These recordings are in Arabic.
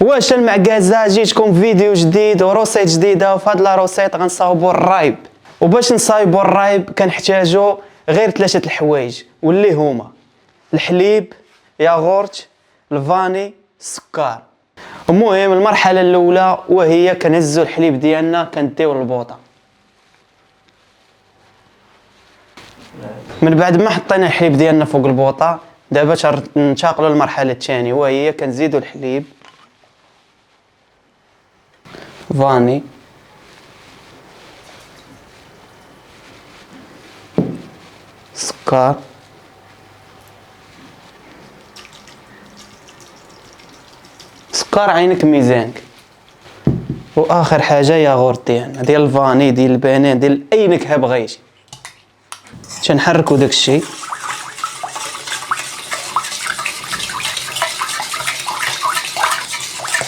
واش المعكازه جيتكم فيديو جديد وروسيت جديده، وفي هاد لا روسيت غنصاوبوا الرايب. وباش نصايبوا الرايب كنحتاجوا غير 3 الحوايج واللي هما الحليب، ياغورت، الفاني، السكر. المهم المرحله الاولى وهي كنهزوا الحليب ديالنا كنديو للبوطه. من بعد ما حطينا الحليب ديالنا فوق البوطه دابا ننتقلوا للمرحله الثانيه وهي كنزيدوا الحليب، فاني، سكر، سكر عينك ميزانك، واخر حاجه ياغورت ديالنا ديال الفاني ديال البنان ديال اي نكهه بغيتي. تنحركوا داكشي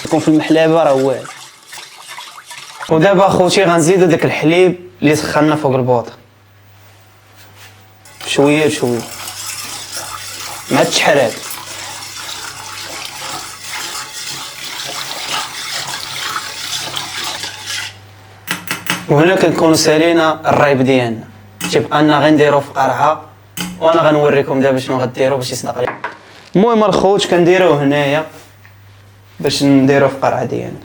يكون في المحلابه راه واعر. ودابا اخوتي غنزيدو داك الحليب اللي سخنا فوق البوطه شويه بشويه مع التحرات. وهنا كنكونوا سالينا الرايب ديالنا، تيبقى لنا غير نديرو في قرعه وانا غنوريكم دابا شنو غديروا باش يصدق لكم. المهم الخوت كنديروه هنايا باش نديرو في قرعه ديالنا.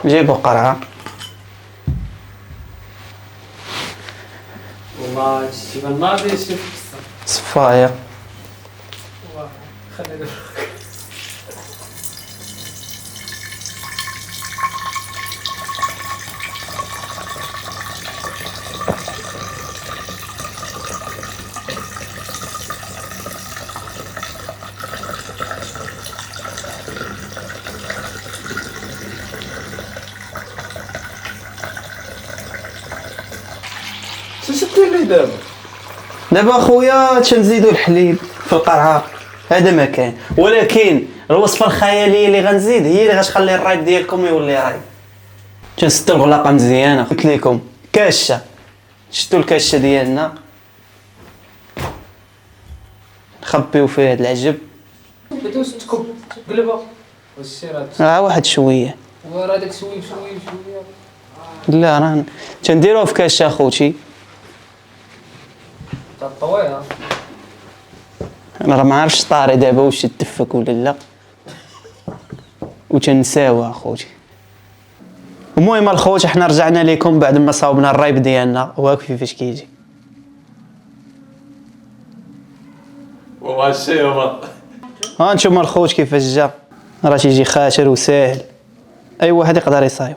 نجيبو قرعه والله شتي الناضي شي صفايه خلينا شنو دير لي دابا؟ دابا اخويا تنزيدو الحليب في القرعه، هذا ما كاين. ولكن الوصفه الخياليه اللي غنزيد هي اللي غتخلي الرايب ديالكم يولي رايب. تنسدو الغلاقه مزيانه، قلت لكم كاشه، شدوا الكاشه ديالنا نخبيو فيه هاد العجب. بدوش تكب قلبه والشي راه واحد شويه، وراه داك شويه بشويه بشويه. لا راه تنديروه في كاشه اخوتي. تاع الطويله انا راه ما عارفش طاري دابا واش يتفك ولا لا، وتنساوها اخوتي. المهم الخوت حنا رجعنا لكم بعد ما صاوبنا الرايب ديالنا، وهاك كيفاش كيجي. والله شي هو ها نتوما الخوت كيفاش جا، راه تيجي خاشر وساهل، اي واحد يقدر يصايب.